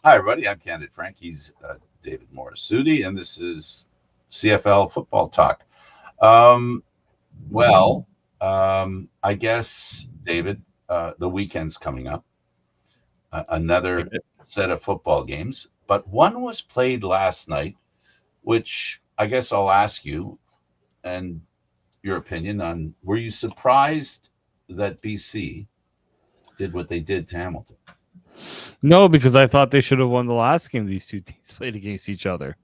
Hi, everybody. I'm Candid Frank. He's David Morisuti, and this is CFL Football Talk. I guess, David, the weekend's coming up. Another set of football games, but one was played last night, which I guess I'll ask you and your opinion on, were you surprised that BC did what they did to Hamilton? No, because I thought they should have won the last game these two teams played against each other.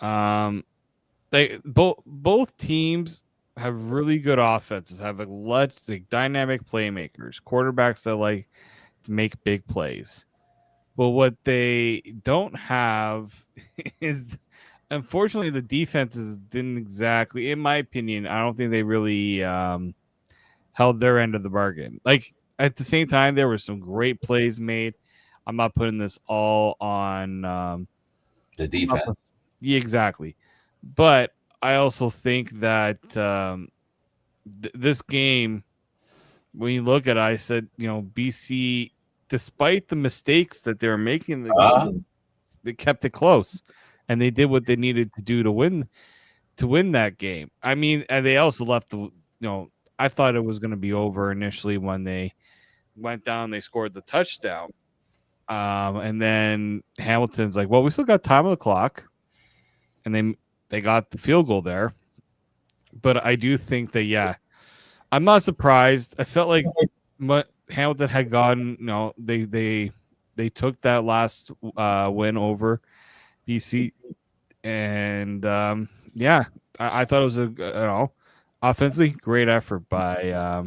They both teams have really good offenses, have dynamic playmakers, quarterbacks that like to make big plays. But what they don't have is, unfortunately, the defenses didn't exactly, in my opinion, I don't think they really held their end of the bargain. Like, at the same time, there were some great plays made. I'm not putting this all on the defense. Yeah, exactly. But I also think that this game, when you look at it, I said, BC, despite the mistakes that they were making, they kept it close, and they did what they needed to do to win that game. I mean, and they also left I thought it was going to be over initially when they went down, they scored the touchdown. And then Hamilton's like, well, we still got time on the clock. And they got the field goal there. But I do think that, I'm not surprised. I felt like Hamilton had gotten, they took that last win over BC. And, I thought it was offensively, great effort by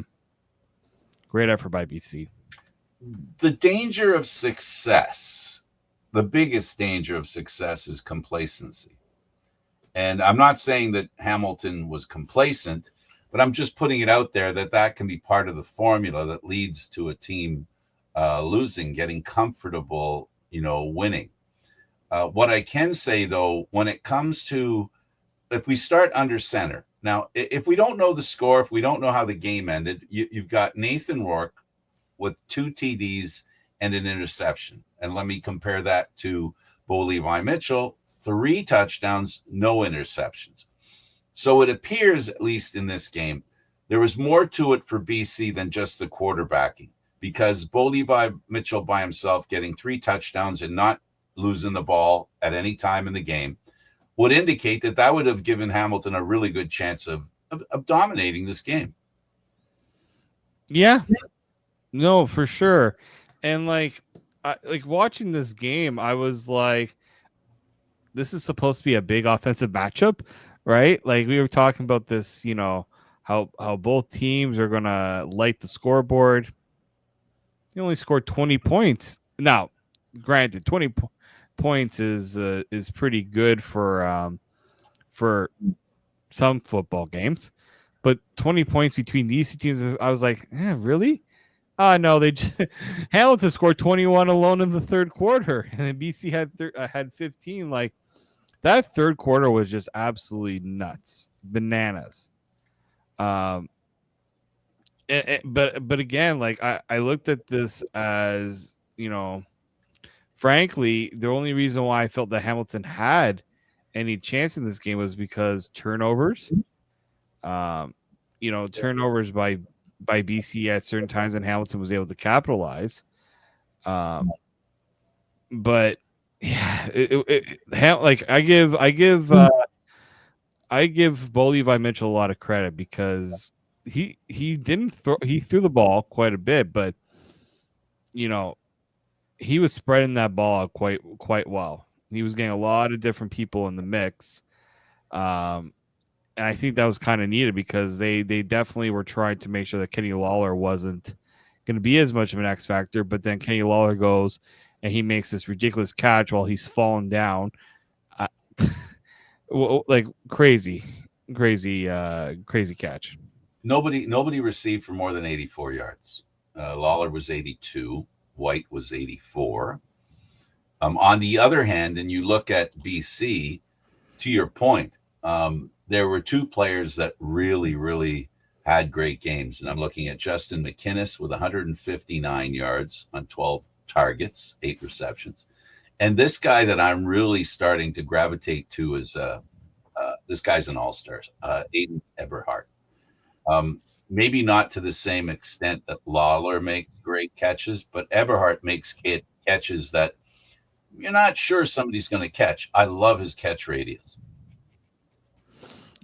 BC. The danger of success, the biggest danger of success is complacency. And I'm not saying that Hamilton was complacent, but I'm just putting it out there that can be part of the formula that leads to a team losing, getting comfortable, winning. What I can say, though, when it comes to, if we start under center, now, if we don't know the score, if we don't know how the game ended, you've got Nathan Rourke with 2 TDs and an interception. And let me compare that to Bo Levi Mitchell, 3 touchdowns, no interceptions. So it appears, at least in this game, there was more to it for BC than just the quarterbacking, because Bo Levi Mitchell by himself getting 3 touchdowns and not losing the ball at any time in the game would indicate that would have given Hamilton a really good chance of dominating this game. Yeah, no, for sure. And like watching this game, I was like, this is supposed to be a big offensive matchup, right? Like, we were talking about this, how both teams are going to light the scoreboard. They only scored 20 points. Now, granted, 20 points is pretty good for some football games, but 20 points between these two teams, I was like, really? No, Hamilton scored 21 alone in the third quarter, and then BC had 15. Like, that third quarter was just absolutely nuts, bananas. But again, like, I looked at this as, frankly, the only reason why I felt that Hamilton had any chance in this game was because turnovers. Turnovers by BC at certain times, and Hamilton was able to capitalize. But yeah, I give Bo Levi Mitchell a lot of credit, because he threw the ball quite a bit, but he was spreading that ball out quite well. He was getting a lot of different people in the mix. And I think that was kind of needed, because they definitely were trying to make sure that Kenny Lawler wasn't going to be as much of an X factor. But then Kenny Lawler goes and he makes this ridiculous catch while he's falling down, like crazy catch. Nobody received for more than 84 yards. Lawler was 82. White was 84. On the other hand, and you look at BC, to your point, there were 2 players that really, really had great games. And I'm looking at Justin McInnes with 159 yards on 12 targets, 8 receptions. And this guy that I'm really starting to gravitate to is this guy's an all-star, Aiden Eberhardt. Maybe not to the same extent that Lawler makes great catches, but Eberhardt makes catches that you're not sure somebody's going to catch. I love his catch radius.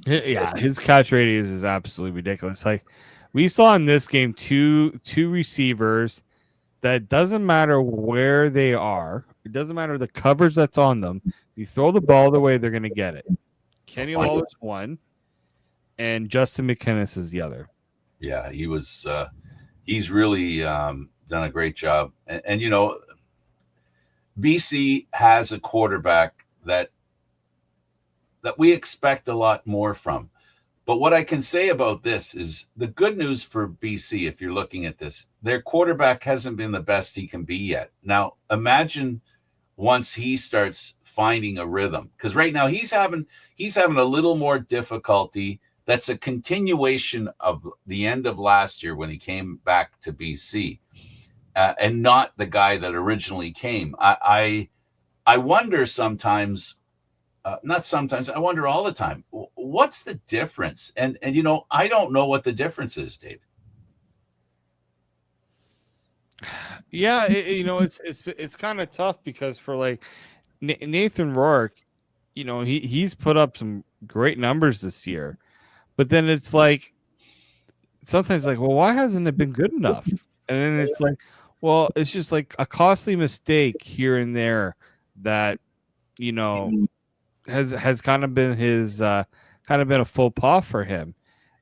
Yeah, his catch radius is absolutely ridiculous. Like we saw in this game, two receivers that doesn't matter where they are. It doesn't matter the coverage that's on them. You throw the ball the way they're going to get it. Kenny Lawler's one, and Justin McInnis is the other. Yeah, he's really done a great job. And you know, BC has a quarterback that we expect a lot more from. But what I can say about this is the good news for BC, if you're looking at this, their quarterback hasn't been the best he can be yet. Now, imagine once he starts finding a rhythm, because right now he's having a little more difficulty. That's a continuation of the end of last year when he came back to BC, and not the guy that originally came. I wonder sometimes. Not sometimes. I wonder all the time. What's the difference? And you know, I don't know what the difference is, David. Yeah, you know, it's kind of tough because for like Nathan Rourke, you know, he's put up some great numbers this year, but then it's like sometimes like, well, why hasn't it been good enough? And then it's like, well, it's just like a costly mistake here and there that, you know, has kind of been his kind of been a faux pas for him.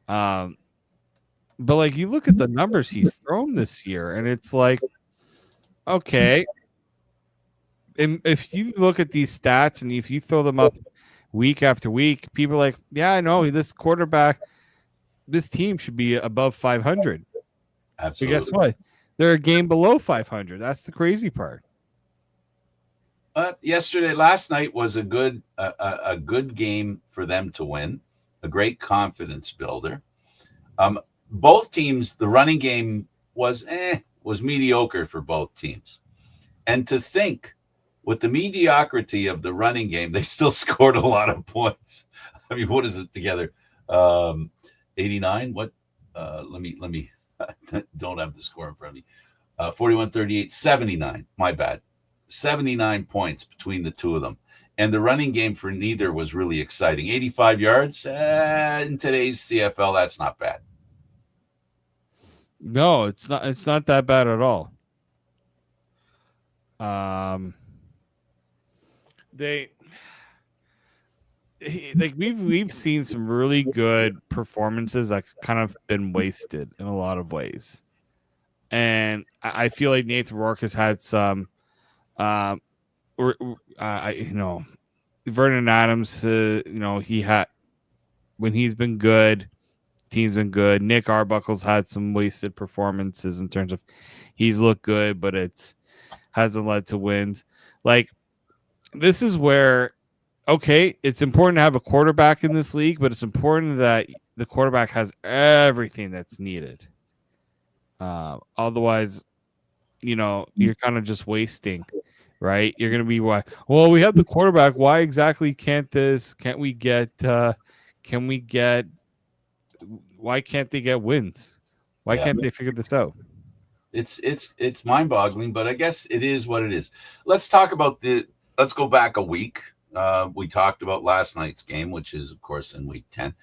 But like you look at the numbers he's thrown this year, and it's like, okay, and if you look at these stats and if you throw them up week after week, people are like, yeah, I know this quarterback, this team should be above 500. Absolutely. But guess what? They're a game below 500. That's the crazy part. Last night was a good game for them to win, a great confidence builder. Both teams, the running game was mediocre for both teams. And to think with the mediocrity of the running game, they still scored a lot of points. I mean, what is it together? 89? What? Let me don't have the score in front of me. 41-38, 79. My bad. 79 points between the two of them. And the running game for neither was really exciting. 85 yards in today's CFL, that's not bad. No, it's not. It's not that bad at all. We've seen some really good performances that kind of been wasted in a lot of ways, and I feel like Nathan Rourke has had some. You know, Vernon Adams, you know, he had when he's been good, team's been good. Nick Arbuckle's had some wasted performances in terms of he's looked good, but it's hasn't led to wins. Like this is where, okay, it's important to have a quarterback in this league, but it's important that the quarterback has everything that's needed. Otherwise, you know, you're kind of just wasting. Right, you're gonna be why? Well, we have the quarterback. Why exactly can't we get? Why can't they get wins? Why can't they figure this out? It's mind-boggling, but I guess it is what it is. Let's talk about let's go back a week. We talked about last night's game, which is of course in week 10.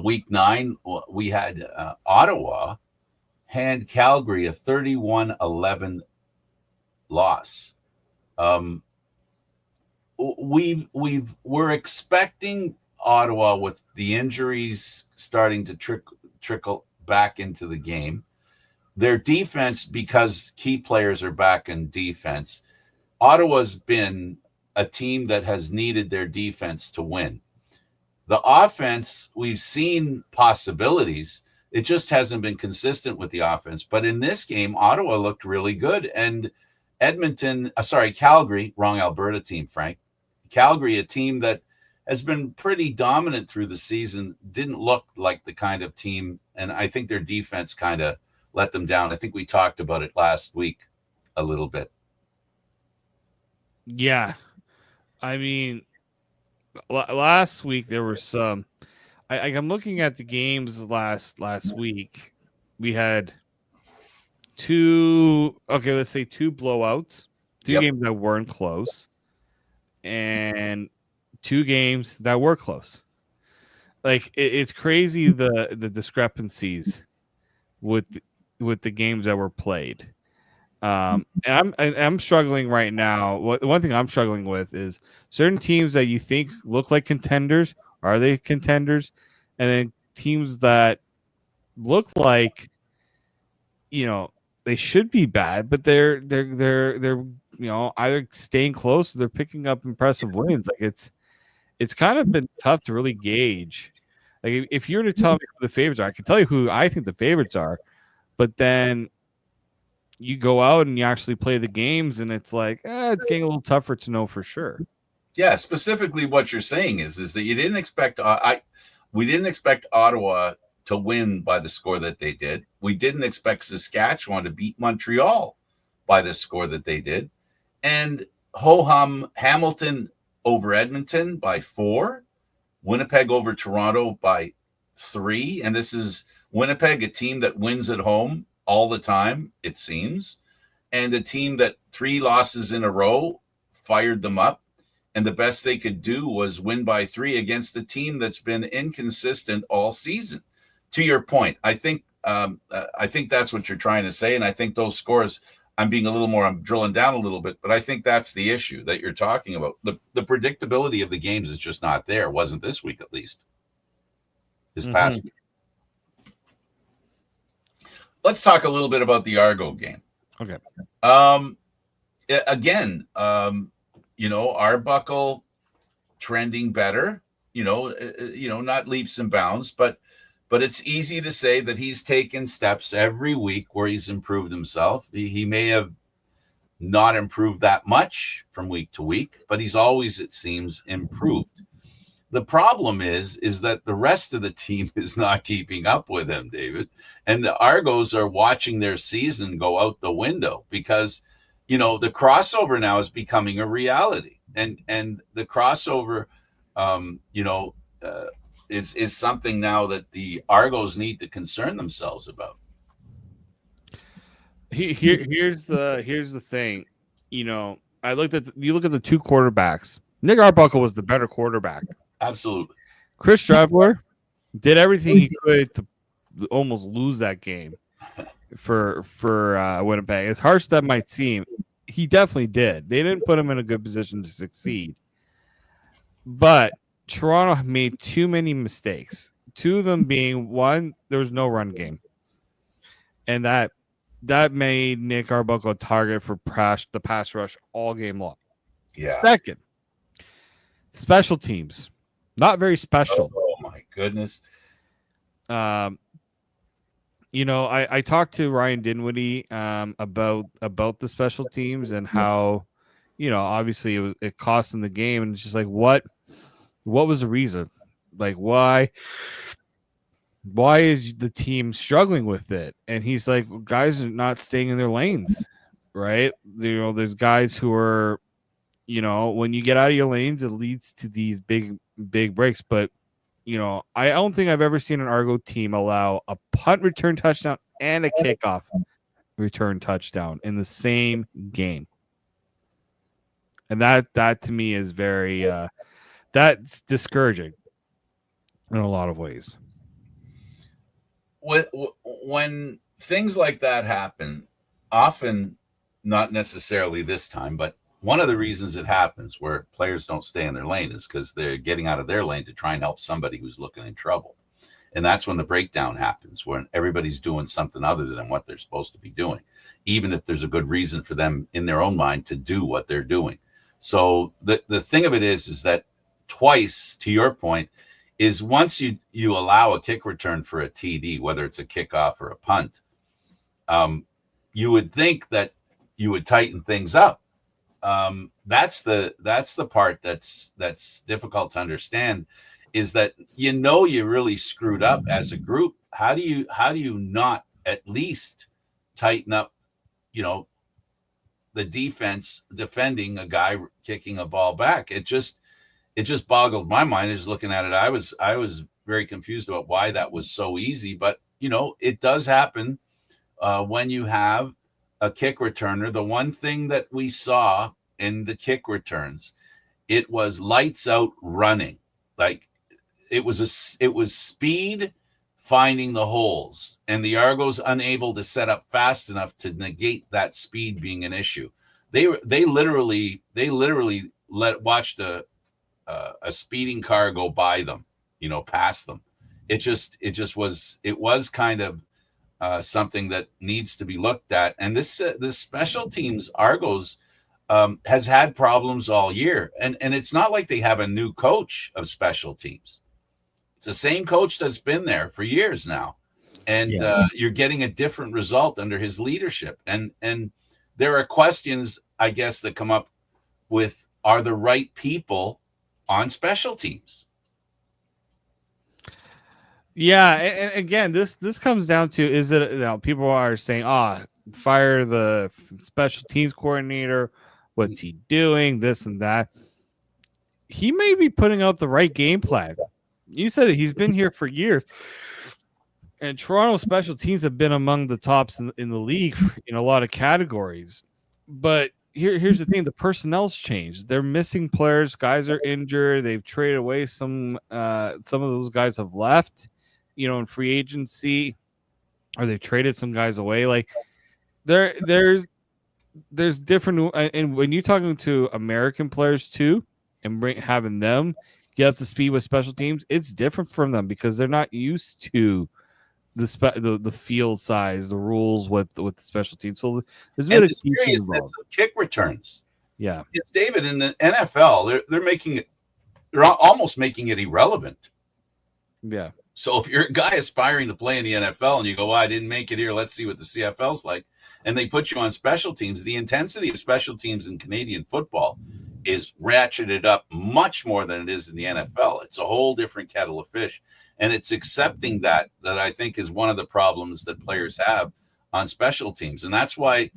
Week 9, we had Ottawa hand Calgary a 31-11 loss. We're expecting Ottawa with the injuries starting to trickle back into the game. Their defense, because key players are back in defense, Ottawa's been a team that has needed their defense to win. The offense, we've seen possibilities. It just hasn't been consistent with the offense. But in this game, Ottawa looked really good. And Calgary, wrong Alberta team, Frank. Calgary, a team that has been pretty dominant through the season, didn't look like the kind of team, and I think their defense kind of let them down. I think we talked about it last week a little bit. Yeah. I mean, last week there were some. I'm looking at the games last week. We had two. Okay, let's say two blowouts, two Yep. games that weren't close, and two games that were close. Like it's crazy the discrepancies with with the games that were played. And I'm struggling right now. One thing I'm struggling with is certain teams that you think look like contenders. Are they contenders? And then teams that look like, they should be bad, but they're either staying close or they're picking up impressive wins. Like it's kind of been tough to really gauge. Like if you were to tell me who the favorites are, I can tell you who I think the favorites are, but then you go out and you actually play the games, and it's like it's getting a little tougher to know for sure. Yeah, specifically what you're saying is that you didn't expect we didn't expect Ottawa to win by the score that they did. We didn't expect Saskatchewan to beat Montreal by the score that they did. And ho hum, Hamilton over Edmonton by 4, Winnipeg over Toronto by 3, and this is Winnipeg, a team that wins at home all the time, it seems, and a team that 3 losses in a row fired them up. And the best they could do was win by 3 against a team that's been inconsistent all season. To your point, I think that's what you're trying to say, and I think those scores. I'm drilling down a little bit, but I think that's the issue that you're talking about. The predictability of the games is just not there. Wasn't this week, at least. This past week. Let's talk a little bit about the Argo game. Okay. Again, Arbuckle trending better. Not leaps and bounds, but it's easy to say that he's taken steps every week where he's improved himself. He may have not improved that much from week to week, but he's always, it seems, improved. The problem is that the rest of the team is not keeping up with him, David. And the Argos are watching their season go out the window because, the crossover now is becoming a reality. And the crossover, is something now that the Argos need to concern themselves about. Here's the thing. You look at the two quarterbacks. Nick Arbuckle was the better quarterback. Absolutely. Chris Traveler did everything he could to almost lose that game for Winnipeg. As harsh that might seem, he definitely did. They didn't put him in a good position to succeed. But Toronto made too many mistakes. 2 of them being, one, there was no run game. And that made Nick Arbuckle a target for the pass rush all game long. Yeah. Second, special teams. Not very special. Oh my goodness. I talked to Ryan Dinwiddie about the special teams and how, obviously it cost them the game, and it's just like what was the reason? Like why is the team struggling with it? And he's like, well, guys are not staying in their lanes, right? There's guys who are, when you get out of your lanes, it leads to these big breaks. But, I don't think I've ever seen an Argo team allow a punt return touchdown and a kickoff return touchdown in the same game. And that to me is very that's discouraging in a lot of ways. When things like that happen, often, not necessarily this time, but one of the reasons it happens where players don't stay in their lane is because they're getting out of their lane to try and help somebody who's looking in trouble. And that's when the breakdown happens, when everybody's doing something other than what they're supposed to be doing, even if there's a good reason for them in their own mind to do what they're doing. So the thing of it is that twice, to your point, is once you allow a kick return for a TD, whether it's a kickoff or a punt, you would think that you would tighten things up. That's the part that's difficult to understand, is that you really screwed up as a group. How do you not at least tighten up the defense defending a guy kicking a ball back. It just boggled my mind as looking at it. I was very confused about why that was so easy, but it does happen when you have a kick returner. The one thing that we saw in the kick returns, it was lights out running. Like it was speed finding the holes, and the Argos unable to set up fast enough to negate that speed being an issue. They literally watched a speeding car go by them, past them. It was kind of something that needs to be looked at. And this special teams Argos has had problems all year, and it's not like they have a new coach of special teams. It's the same coach that's been there for years now, and you're getting a different result under his leadership. And there are questions, I guess, that come up with, are the right people on special teams? Yeah, and again, this comes down to, is it, people are saying, fire the special teams coordinator, what's he doing, this and that. He may be putting out the right game plan. You said it, he's been here for years, and Toronto special teams have been among the tops in the league in a lot of categories. But here's the thing: the personnel's changed. They're missing players. Guys are injured. They've traded away some of those guys have left, in free agency, or they've traded some guys away. Like there's different, and when you're talking to American players too, and having them get up to speed with special teams, it's different from them because they're not used to the field size, the rules with the special teams. So there's a bit of teaching involved. Kick returns. Yeah. It's David, in the NFL, they're almost making it irrelevant. Yeah. So if you're a guy aspiring to play in the NFL and you go, I didn't make it here, let's see what the CFL's like, and they put you on special teams, the intensity of special teams in Canadian football is ratcheted up much more than it is in the NFL. It's a whole different kettle of fish. And it's accepting that I think is one of the problems that players have on special teams. And that's why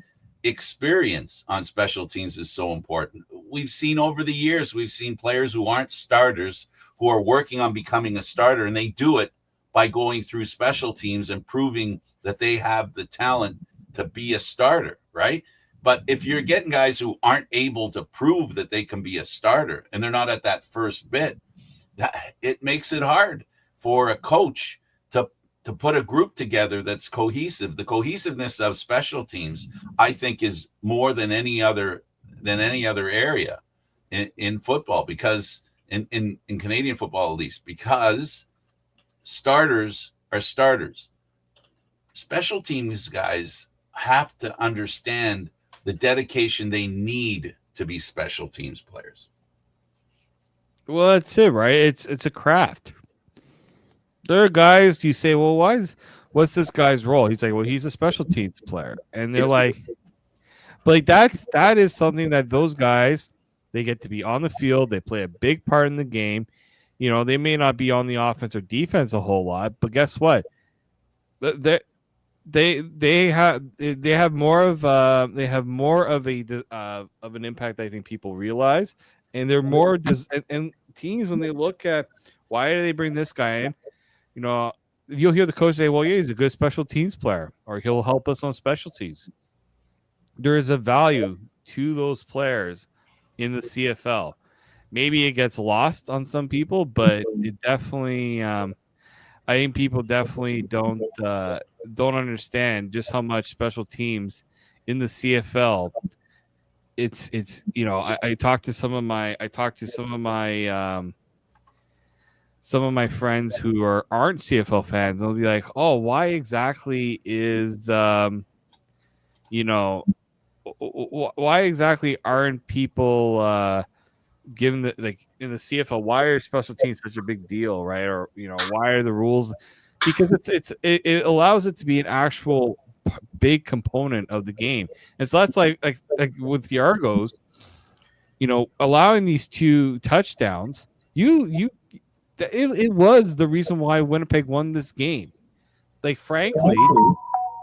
experience on special teams is so important. We've seen over the years, players who aren't starters who are working on becoming a starter, and they do it by going through special teams and proving that they have the talent to be a starter, right? But if you're getting guys who aren't able to prove that they can be a starter and they're not at that first bit, it makes it hard for a coach to put a group together that's cohesive. The cohesiveness of special teams, I think, is more than any other area in football, because in Canadian football, at least, because starters are starters. Special teams guys have to understand the dedication they need to be special teams players. Well, that's it, right? It's a craft. There are guys you say, well, what's this guy's role? He's like, well, he's a special teams player. And they're like, but that is something that those guys, they get to be on the field. They play a big part in the game. They may not be on the offense or defense a whole lot, but guess what? They have more of an impact, I think people realize, and they're more and teams, when they look at why do they bring this guy in, you'll hear the coach say, well, yeah, he's a good special teams player, or he'll help us on special teams. There is a value to those players in the CFL. Maybe it gets lost on some people, but it definitely I think people definitely don't understand just how much special teams in the CFL. It's I talked to some of my friends who aren't CFL fans. They'll be like, oh, why exactly is why exactly aren't people given the, like, in the CFL, why are special teams such a big deal, right? Or why are the rules? Because it allows it to be an actual big component of the game. And so that's like with the Argos, allowing these 2 touchdowns, it was the reason why Winnipeg won this game. Like, frankly,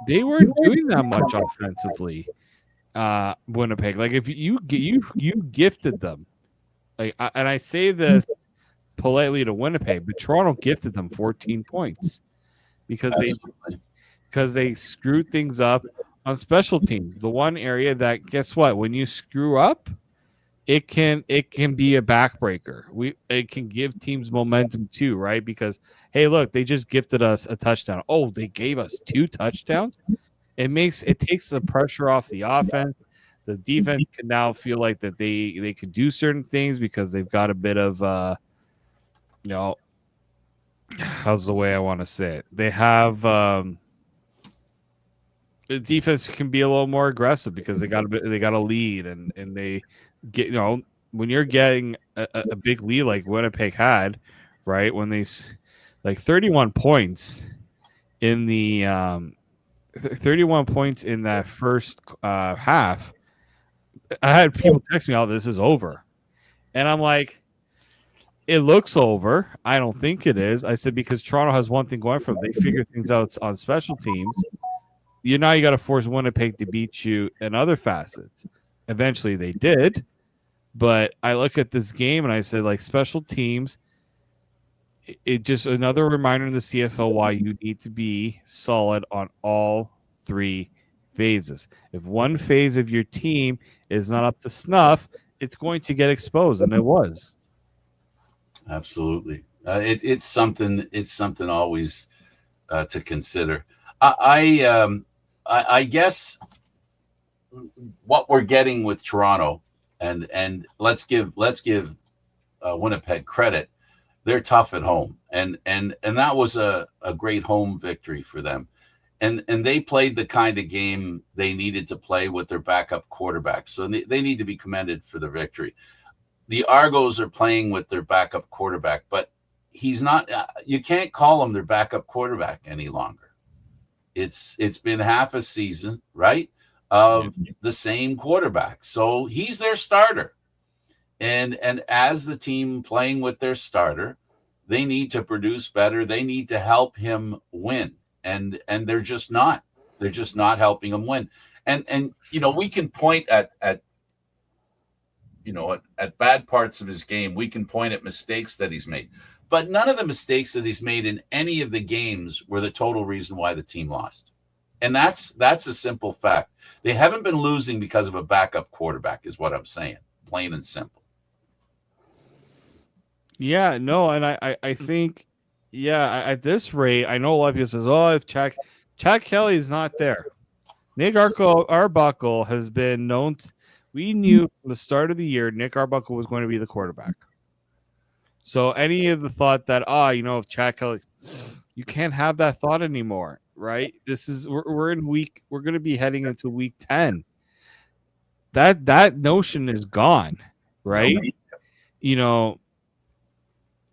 they weren't doing that much offensively. Winnipeg. Like if you gifted them, and I say this politely to Winnipeg, but Toronto gifted them 14 points because they screwed things up on special teams. The one area that, guess what, when you screw up, it can be a backbreaker. It can give teams momentum too, right? Because hey, look, they just gifted us a touchdown. Oh, they gave us 2 touchdowns. It takes the pressure off the offense. The defense can now feel like that they could do certain things because they've got a bit of how's the way I want to say it? They have the defense can be a little more aggressive because they got a lead and they get, when you're getting a big lead like Winnipeg had, right? When they like 31 points in the 31 points in that first half. I had people text me, "Oh, this is over," and I'm like, "It looks over. I don't think it is." I said because Toronto has one thing going for them: they figure things out on special teams. You got to force Winnipeg to beat you in other facets. Eventually, they did, but I look at this game and I said, like, special teams. It just another reminder in the CFL why you need to be solid on all 3 phases. If one phase of your team is not up to snuff, it's going to get exposed, and it was. Absolutely, it's something. It's something always to consider. I guess what we're getting with Toronto, and let's give Winnipeg credit. They're tough at home, and that was a great home victory for them. And they played the kind of game they needed to play with their backup quarterback. So they need to be commended for the victory. The Argos are playing with their backup quarterback, but he's not. You can't call him their backup quarterback any longer. It's been half a season, right, of the same quarterback. So he's their starter. And as the team playing with their starter, they need to produce better. They need to help him win. And they're just not. They're just not helping him win. And we can point at bad parts of his game. We can point at mistakes that he's made. But none of the mistakes that he's made in any of the games were the total reason why the team lost. And that's a simple fact. They haven't been losing because of a backup quarterback, is what I'm saying. Plain and simple. Yeah, no, and I think, at this rate, I know a lot of people says, oh, if Chad Kelly is not there. Nick Arbuckle has been known. We knew from the start of the year Nick Arbuckle was going to be the quarterback. So any of the thought that, if Chad Kelly, you can't have that thought anymore, right? We're in we're going to be heading into week 10. That notion is gone, right?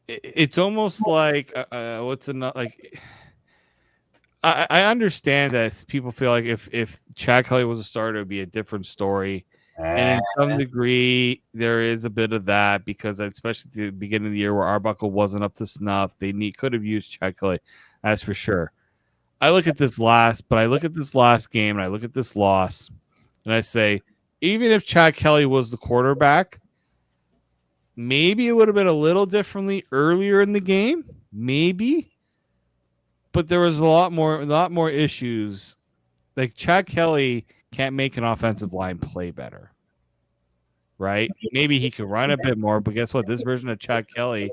It's almost like what's enough like. I understand that people feel like if Chad Kelly was a starter, it would be a different story. And in some degree, there is a bit of that because especially at the beginning of the year where Arbuckle wasn't up to snuff, they could have used Chad Kelly, that's for sure. I look at this last game and I look at this loss and I say, even if Chad Kelly was the quarterback, maybe it would have been a little differently earlier in the game, maybe. But there was a lot more issues. Like Chad Kelly can't make an offensive line play better, right? Maybe he could run a bit more, but guess what? This version of Chad Kelly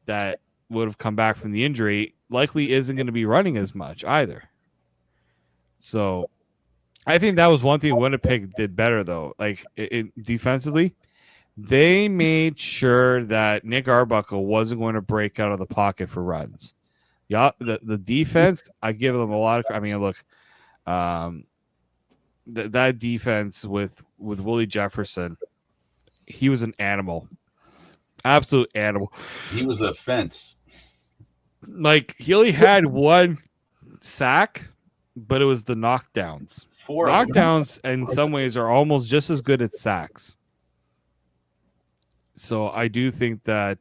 that would have come back from the injury likely isn't going to be running as much either. So I think that was one thing Winnipeg did better, though. Like defensively, they made sure that Nick Arbuckle wasn't going to break out of the pocket for runs. Yeah, the defense, I give them a lot of. I mean, look, that defense with Willie Jefferson, he was an animal, absolute animal. He was a fence. Like he only had 1 sack, but it was the knockdowns. 4 knockdowns, in some ways, are almost just as good at sacks. So I do think that.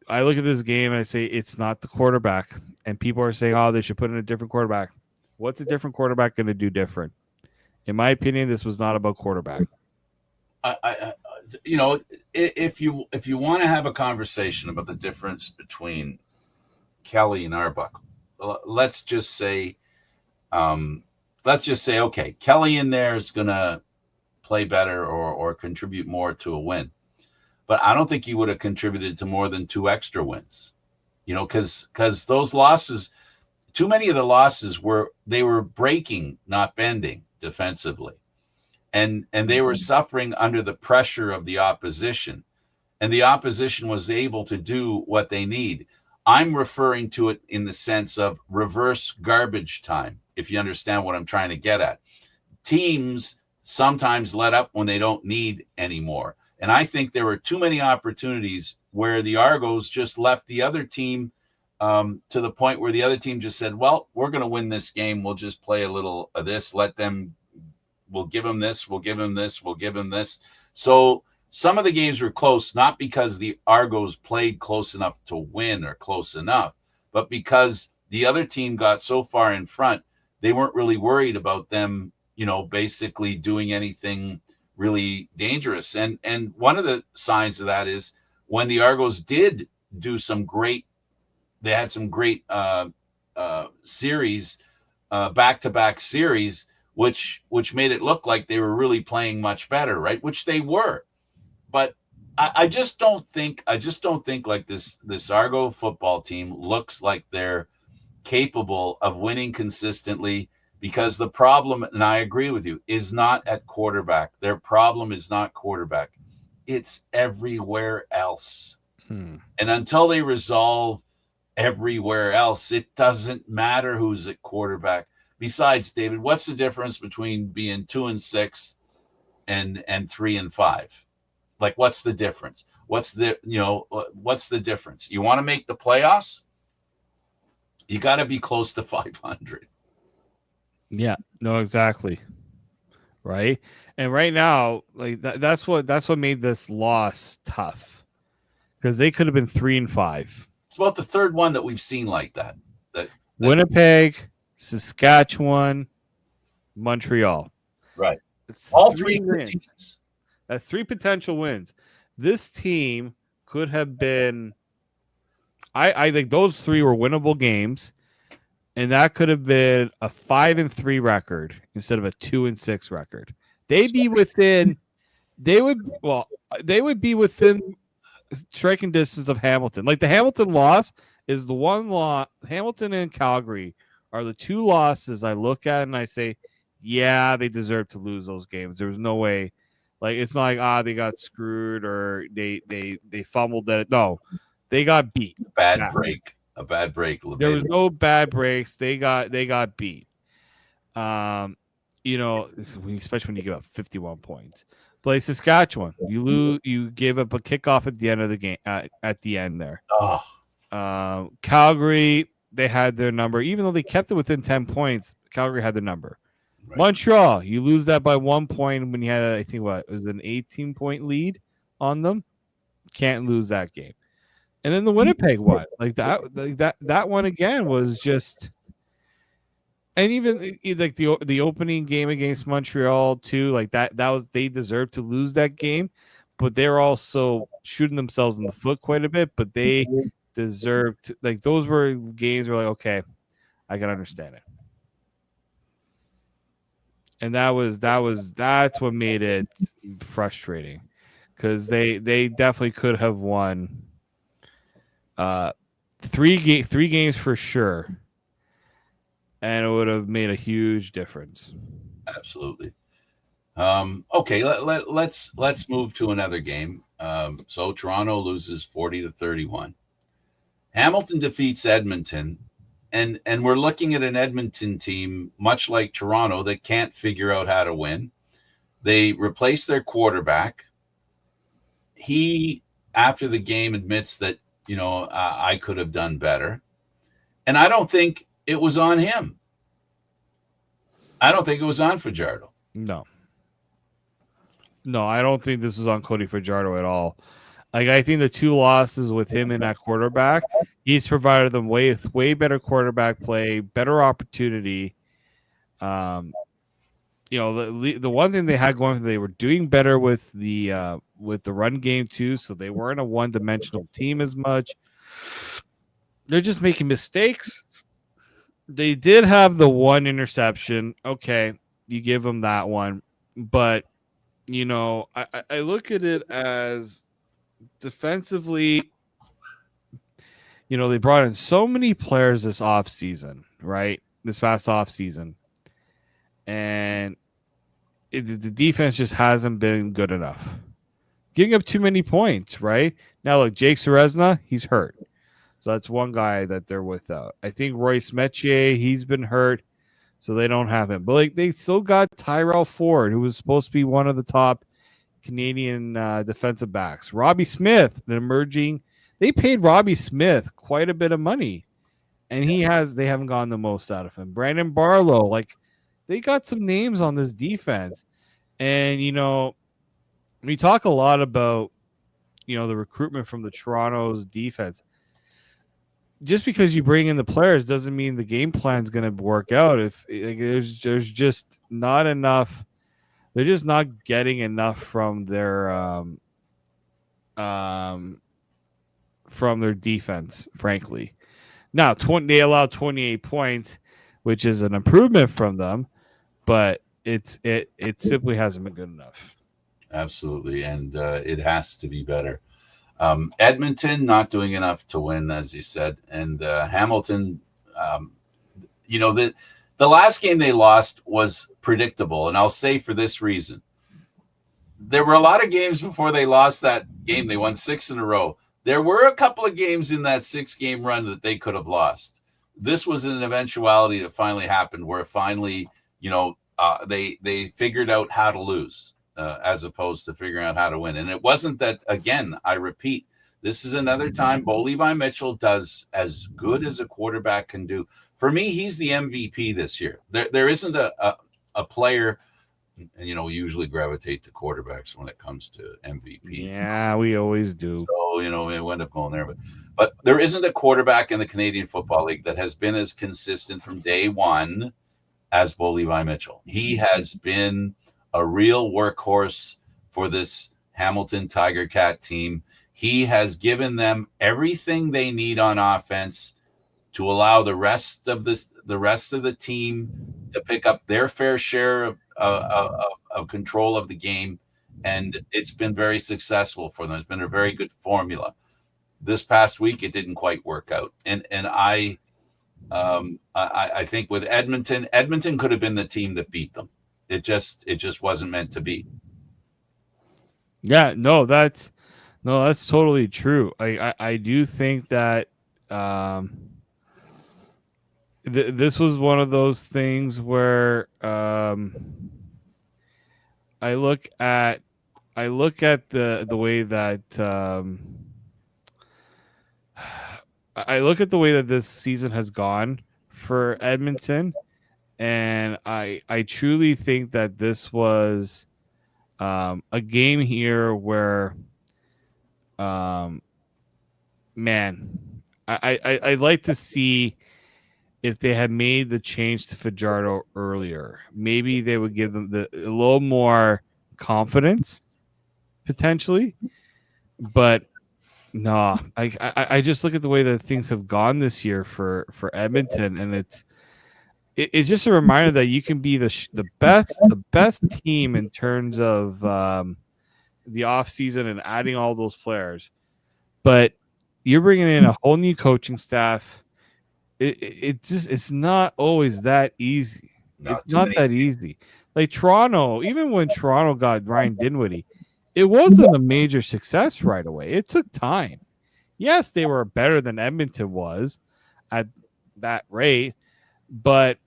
I look at this game and I say it's not the quarterback, and people are saying, "Oh, they should put in a different quarterback." What's a different quarterback going to do different? In my opinion, this was not about quarterback. If you want to have a conversation about the difference between Kelly and Arbuckle, let's just say, okay, Kelly in there is going to play better or contribute more to a win, but I don't think he would have contributed to more than 2 extra wins. Because those losses, too many of the losses were breaking, not bending defensively. And they were suffering under the pressure of the opposition. And the opposition was able to do what they need. I'm referring to it in the sense of reverse garbage time, if you understand what I'm trying to get at. Teams sometimes let up when they don't need anymore. And I think there were too many opportunities where the Argos just left the other team to the point where the other team just said, well, we're going to win this game. We'll just play a little of this. We'll give them this. We'll give them this. We'll give them this. So some of the games were close, not because the Argos played close enough to win or close enough, but because the other team got so far in front, they weren't really worried about them, basically doing anything really dangerous. And one of the signs of that is when the Argos did do they had some great series, back-to-back series, which made it look like they were really playing much better, right? Which they were. But I just don't think like this Argo football team looks like they're capable of winning consistently, because the problem, and I agree with you, is not at quarterback. Their problem is not quarterback. It's everywhere else. And until they resolve everywhere else, it doesn't matter who's at quarterback. Besides, David, what's the difference between being 2-6 and 3-5? Like, what's the difference? What's the difference? You want to make the playoffs? You got to be close to 500. Yeah, no, exactly. Right. And right now, like that's what made this loss tough, because they could have been 3-5. It's about the third one that we've seen like that. Winnipeg, Saskatchewan, Montreal. Right. It's all 3 teams. That's 3 potential wins. This team could have been. I think those 3 were winnable games, and that could have been a 5-3 record instead of a 2-6 record. They'd be within. They would be within striking distance of Hamilton. Like, the Hamilton loss is the one loss. Hamilton and Calgary are the 2 losses I look at and I say, yeah, they deserve to lose those games. There was no way. Like, it's not like they got screwed or they fumbled at it. No, they got beat. A bad break. There was no bad breaks. They got beat. Especially when you give up 51 points. But like Saskatchewan, you gave up a kickoff at the end of the game. At the end there. Oh. Calgary, they had their number, even though they kept it within 10 points. Calgary had their number. Right. Montreal, you lose that by 1 point when you had, I think, it was an 18-point lead on them. Can't lose that game. And then the Winnipeg one, that one again was just, and even like the opening game against Montreal too, like that was, they deserved to lose that game, but they're also shooting themselves in the foot quite a bit. But they deserved to, like, those were games where, like, okay, I can understand it. And that's what made it frustrating, because they definitely could have won 3 games for sure, and it would have made a huge difference. Absolutely. Okay, let's move to another game. So Toronto loses 40-31. Hamilton defeats Edmonton. And we're looking at an Edmonton team, much like Toronto, that can't figure out how to win. They replaced their quarterback. He, after the game, admits that, I could have done better. And I don't think it was on him. I don't think it was on Fajardo. No, I don't think this is on Cody Fajardo at all. Like, I think the 2 losses with him in that quarterback, he's provided them way better quarterback play, better opportunity. the one thing they had going, they were doing better with the run game too, so they weren't a one-dimensional team as much. They're just making mistakes. They did have the one interception. Okay, you give them that one, but I look at it as defensively. They brought in so many players this offseason, right? This past offseason, and the defense just hasn't been good enough. Giving up too many points, right? Now, look, Jake Serezna, he's hurt. So that's one guy that they're without. I think Royce Metier, he's been hurt, so they don't have him. But they still got Tyrell Ford, who was supposed to be one of the top Canadian defensive backs. Robbie Smith, an emerging. They paid Robbie Smith quite a bit of money, and they haven't gotten the most out of him. Brandon Barlow, they got some names on this defense, and we talk a lot about the recruitment from the Toronto's defense. Just because you bring in the players doesn't mean the game plan is going to work out. If there's just not enough, they're just not getting enough from their defense, frankly. Now, they allowed 28 points, which is an improvement from them, but it simply hasn't been good enough. Absolutely, and it has to be better. Edmonton not doing enough to win, as you said, and Hamilton. The last game they lost was predictable, and I'll say for this reason: there were a lot of games before they lost that game. They won 6 in a row. There were a couple of games in that 6-game run that they could have lost. This was an eventuality that finally happened, where finally, they figured out how to lose. As opposed to figuring out how to win. And it wasn't that, again, I repeat, this is another time Bo Levi Mitchell does as good as a quarterback can do. For me, he's the MVP this year. There isn't a player, and we usually gravitate to quarterbacks when it comes to MVPs. Yeah, we always do. So, we end up going there. But there isn't a quarterback in the Canadian Football League that has been as consistent from day one as Bo Levi Mitchell. He has been a real workhorse for this Hamilton Tiger Cat team. He has given them everything they need on offense to allow the rest of the team to pick up their fair share of control of the game, and it's been very successful for them. It's been a very good formula. This past week, it didn't quite work out, and I think with Edmonton could have been the team that beat them. It just wasn't meant to be. Yeah, that's totally true. I do think that this was one of those things where I look at the way that I look at the way that this season has gone for Edmonton. And I truly think that this was a game here where, I'd like to see if they had made the change to Fajardo earlier. Maybe they would give them a little more confidence, potentially. But no, I just look at the way that things have gone this year for Edmonton, and it's just a reminder that you can be the best team in terms of the offseason and adding all those players, but you're bringing in a whole new coaching staff. It's not always that easy. It's not that easy. Like Toronto, even when Toronto got Ryan Dinwiddie, it wasn't a major success right away. It took time. Yes, they were better than Edmonton was at that rate, but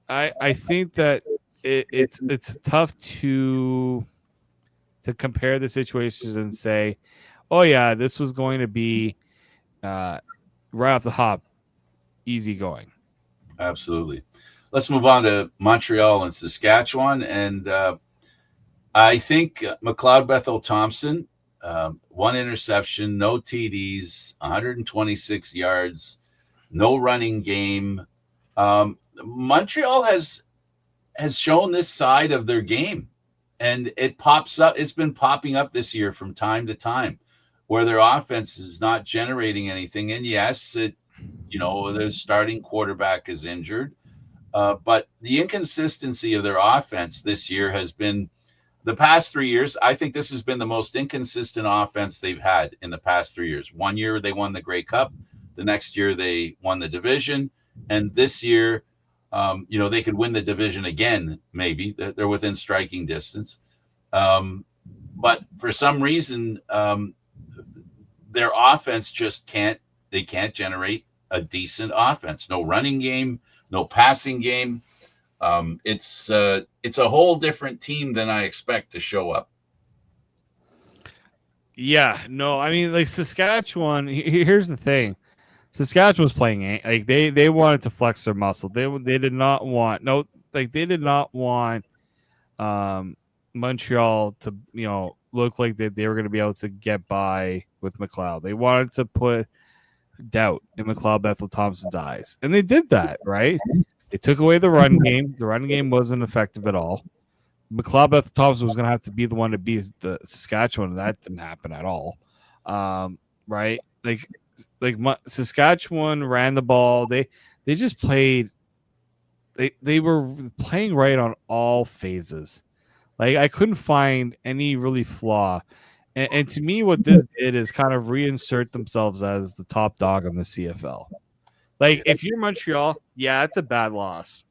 I think that it's tough to compare the situations and say, oh yeah, this was going to be right off the hop easy going. Absolutely. Let's move on to Montreal and Saskatchewan, and I think McLeod Bethel Thompson, 1 interception, no TDs, 126 yards, no running game. Montreal has has shown this side of their game, and it pops up. It's been popping up this year from time to time, where their offense is not generating anything. And yes, their starting quarterback is injured, but the inconsistency of their offense this year has been the past 3 years. I think this has been the most inconsistent offense they've had in the past 3 years. 1 year they won the Grey Cup, the next year they won the division, and this year, they could win the division again. Maybe they're within striking distance, but for some reason, their offense just can't generate a decent offense. No running game, no passing game. It's a whole different team than I expect to show up. Yeah, no, I mean, like Saskatchewan. Here's the thing: Saskatchewan was playing like they wanted to flex their muscle. They did not want Montreal to look like they were going to be able to get by with McLeod. They wanted to put doubt in McLeod Bethel Thompson's eyes, and they did that, right? They took away the run game. The run game wasn't effective at all. McLeod Bethel Thompson was going to have to be the one to beat the Saskatchewan, and that didn't happen at all. Right? Like Saskatchewan ran the ball. They just played. They were playing right on all phases. Like I couldn't find any really flaw. And to me, what this did is kind of reinsert themselves as the top dog on the CFL. Like if you're Montreal, yeah, it's a bad loss,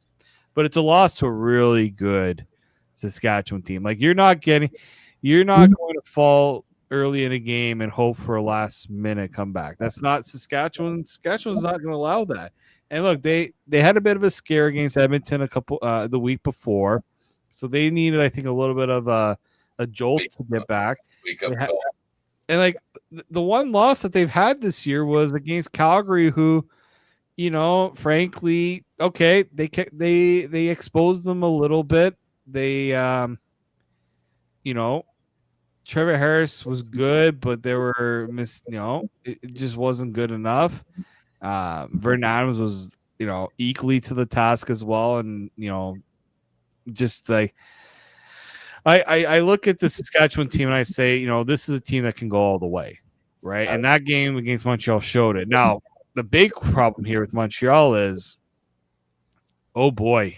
but it's a loss to a really good Saskatchewan team. Like you're not going to fall early in a game and hope for a last minute comeback. That's not Saskatchewan. Saskatchewan's not going to allow that. And look, they had a bit of a scare against Edmonton the week before, so they needed, I think, a little bit of a jolt to get back. And like the one loss that they've had this year was against Calgary, who, frankly, okay, they exposed them a little bit. They, Trevor Harris was good, but they were it just wasn't good enough. Vernon Adams was, equally to the task as well, and just like. I look at the Saskatchewan team and I say, this is a team that can go all the way, right? And that game against Montreal showed it. Now, the big problem here with Montreal is, oh boy,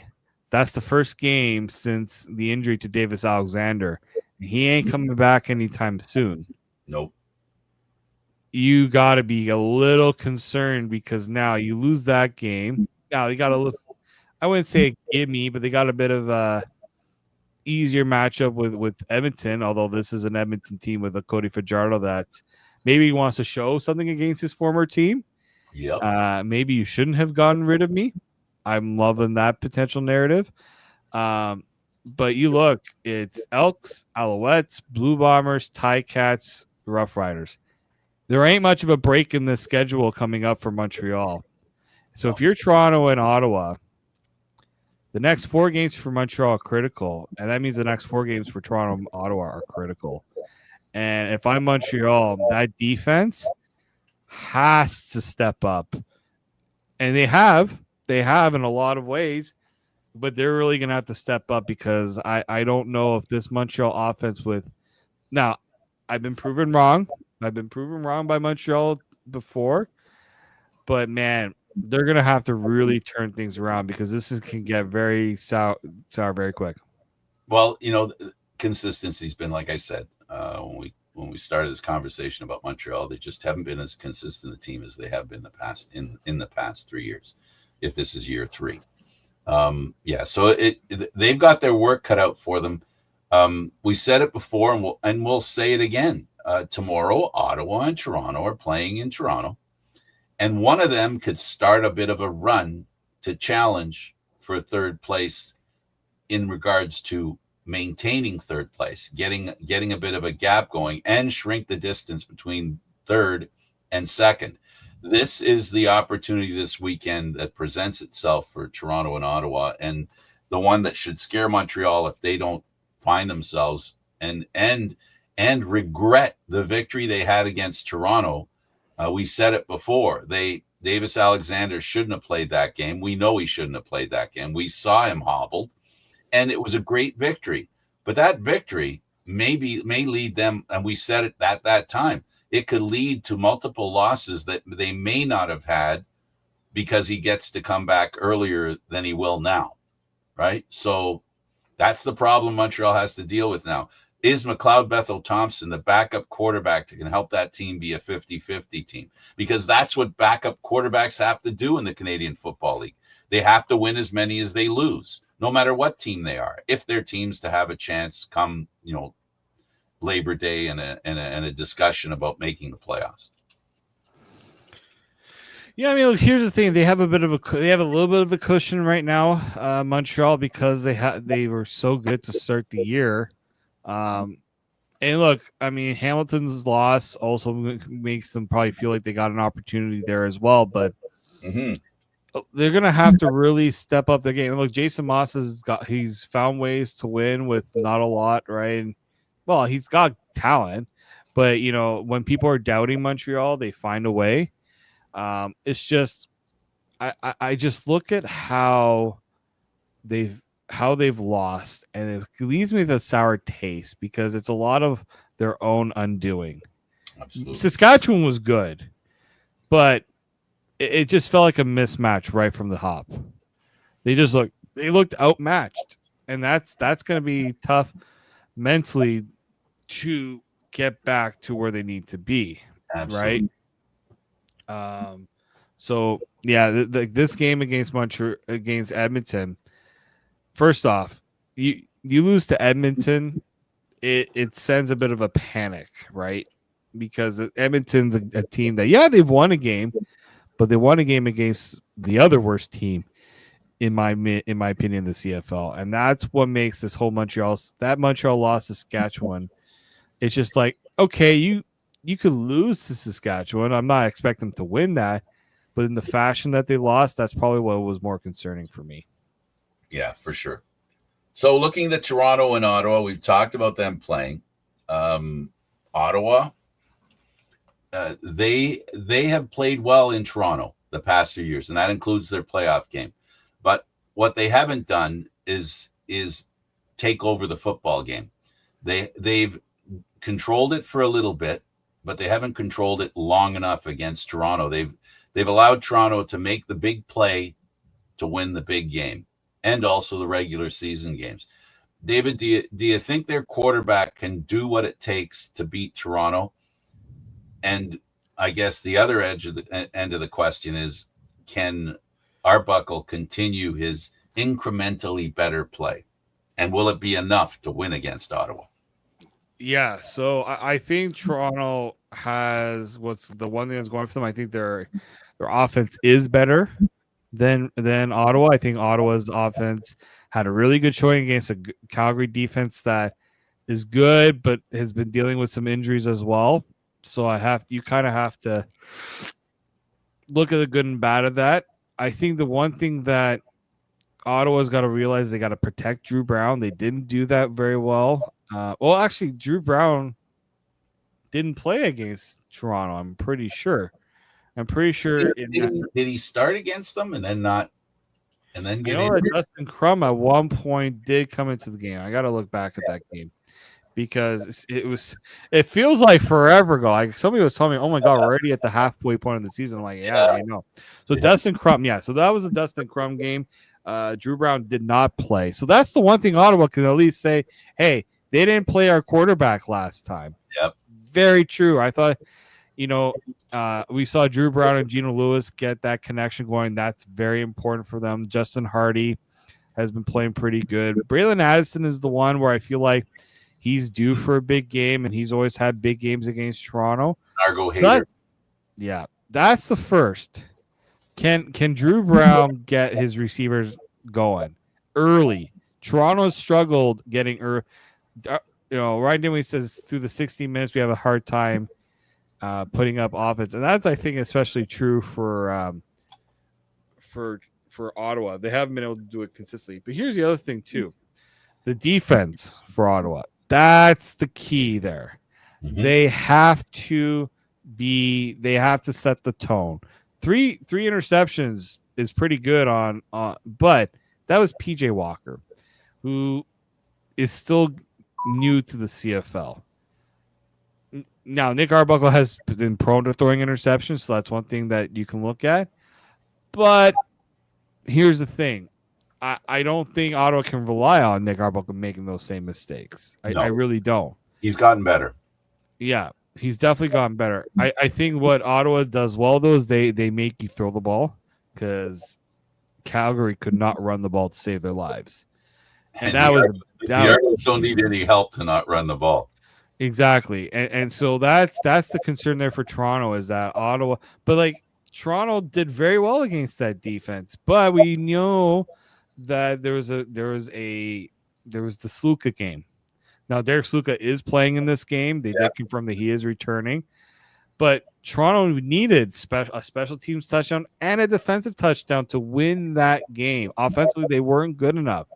that's the first game since the injury to Davis Alexander. He ain't coming back anytime soon. Nope. You got to be a little concerned because now you lose that game. Now you got a little, I wouldn't say a gimme, but they got a bit of a easier matchup with Edmonton, although this is an Edmonton team with a Cody Fajardo that maybe wants to show something against his former team. Yep. Maybe you shouldn't have gotten rid of me. I'm loving that potential narrative. But you look, it's Elks, Alouettes, Blue Bombers, Ticats, Rough Riders. There ain't much of a break in this schedule coming up for Montreal. So if you're Toronto and Ottawa, the next 4 games for Montreal are critical, and that means the next 4 games for Toronto and Ottawa are critical. And if I'm Montreal, that defense has to step up. And they have in a lot of ways, but they're really going to have to step up because I don't know if this Montreal offense now, I've been proven wrong. I've been proven wrong by Montreal before, but man, they're going to have to really turn things around because this can get very sour very quick. Well, consistency's been, like I said, when we started this conversation about Montreal, they just haven't been as consistent a team as they have been in the past 3 years. If this is year 3, so they've got their work cut out for them. We said it before, and we'll say it again. Tomorrow, Ottawa and Toronto are playing in Toronto. And one of them could start a bit of a run to challenge for third place in regards to maintaining third place, getting a bit of a gap going and shrink the distance between third and second. This is the opportunity this weekend that presents itself for Toronto and Ottawa, and the one that should scare Montreal if they don't find themselves and regret the victory they had against Toronto. We said it before. Davis Alexander shouldn't have played that game. We know he shouldn't have played that game. We saw him hobbled. and it was a great victory. But that victory may lead them, and we said it at that time, it could lead to multiple losses that they may not have had because he gets to come back earlier than he will now, right? So that's the problem Montreal has to deal with now. Is McLeod Bethel-Thompson the backup quarterback that can help that team be a 50-50 team? Because that's what backup quarterbacks have to do in the Canadian Football League. They have to win as many as they lose, no matter what team they are, if they're teams to have a chance come, Labor Day and a discussion about making the playoffs. Yeah, I mean, look, here's the thing: they have a little bit of a cushion right now, Montreal, because they were so good to start the year. And look, I mean, Hamilton's loss also makes them probably feel like they got an opportunity there as well, but they're gonna have to really step up their game. And look, Jason Moss he's found ways to win with not a lot, right? And, well, he's got talent, but when people are doubting Montreal, they find a way. It's just I just look at how they've lost, and it leaves me with a sour taste because it's a lot of their own undoing. Absolutely. Saskatchewan was good, but it just felt like a mismatch right from the hop. They looked outmatched, and that's going to be tough mentally to get back to where they need to be. Absolutely. Right. So yeah, this game against Edmonton. First off, you lose to Edmonton, it sends a bit of a panic, right? Because Edmonton's a team that they've won a game, but they won a game against the other worst team in my opinion, the CFL, and that's what makes this whole Montreal loss to Saskatchewan. It's just like, okay, you could lose to Saskatchewan. I'm not expecting them to win that, but in the fashion that they lost, that's probably what was more concerning for me. Yeah, for sure. So looking at Toronto and Ottawa, we've talked about them playing. Ottawa, they have played well in Toronto the past few years, and that includes their playoff game. But what they haven't done is take over the football game. They've controlled it for a little bit, but they haven't controlled it long enough against Toronto. They've allowed Toronto to make the big play to win the big game, and also the regular season games. David, do you think their quarterback can do what it takes to beat Toronto? And I guess the other end of the question is, can Arbuckle continue his incrementally better play? And will it be enough to win against Ottawa? Yeah, so I think Toronto has what's the one thing that's going for them. I think their offense is better than Ottawa. I think Ottawa's offense had a really good showing against a Calgary defense that is good, but has been dealing with some injuries as well. So you kind of have to look at the good and bad of that. I think the one thing that Ottawa's got to realize, they got to protect Drew Brown. They didn't do that very well. Well, actually, Drew Brown didn't play against Toronto. I'm pretty sure. Did he start against them and then not? And then get injured? Dustin Crum at one point did come into the game. I got to look back at that game because it feels like forever ago. Like somebody was telling me, "Oh my God, we're already at the halfway point of the season." I'm like, yeah, I know. So Dustin Crum, so that was a Dustin Crum game. Drew Brown did not play, so that's the one thing Ottawa can at least say, "Hey, they didn't play our quarterback last time." Yep, very true. I thought, we saw Drew Brown and Geno Lewis get that connection going. That's very important for them. Justin Hardy has been playing pretty good. Braylon Addison is the one where I feel like he's due for a big game, and he's always had big games against Toronto. That's the first. Can Drew Brown get his receivers going early? Toronto has struggled getting early. Ryan Dinwiddie says through the 60 minutes we have a hard time putting up offense, and that's, I think, especially true for Ottawa. They haven't been able to do it consistently. But here's the other thing too: the defense for Ottawa. That's the key there. Mm-hmm. They have to set the tone. Three interceptions is pretty good on, but that was PJ Walker. who is still new to the CFL. Now, Nick Arbuckle has been prone to throwing interceptions, so that's one thing that you can look at. But here's the thing. I don't think Ottawa can rely on Nick Arbuckle making those same mistakes. I really don't. He's gotten better. Yeah, he's definitely gotten better. I think what Ottawa does well, though, is they make you throw the ball because Calgary could not run the ball to save their lives. And the Argos don't need any help to not run the ball. Exactly. And so that's the concern there for Toronto is that Ottawa, but like Toronto did very well against that defense, but we know that there was the Sluka game. Now Derek Sluka is playing in this game. They did confirm that he is returning, but Toronto needed a special teams touchdown and a defensive touchdown to win that game. Offensively, they weren't good enough.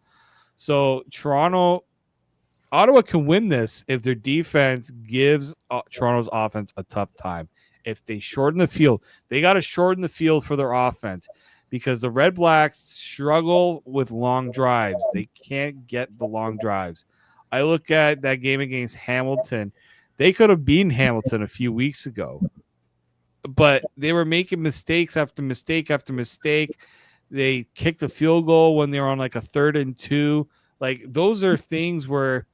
So Ottawa can win this if their defense gives Toronto's offense a tough time. If they shorten the field, they got to shorten the field for their offense because the Red Blacks struggle with long drives. They can't get the long drives. I look at that game against Hamilton. They could have beaten Hamilton a few weeks ago, but they were making mistakes after mistake after mistake. They kicked the field goal when they were on like a 3rd and 2. Like those are things where,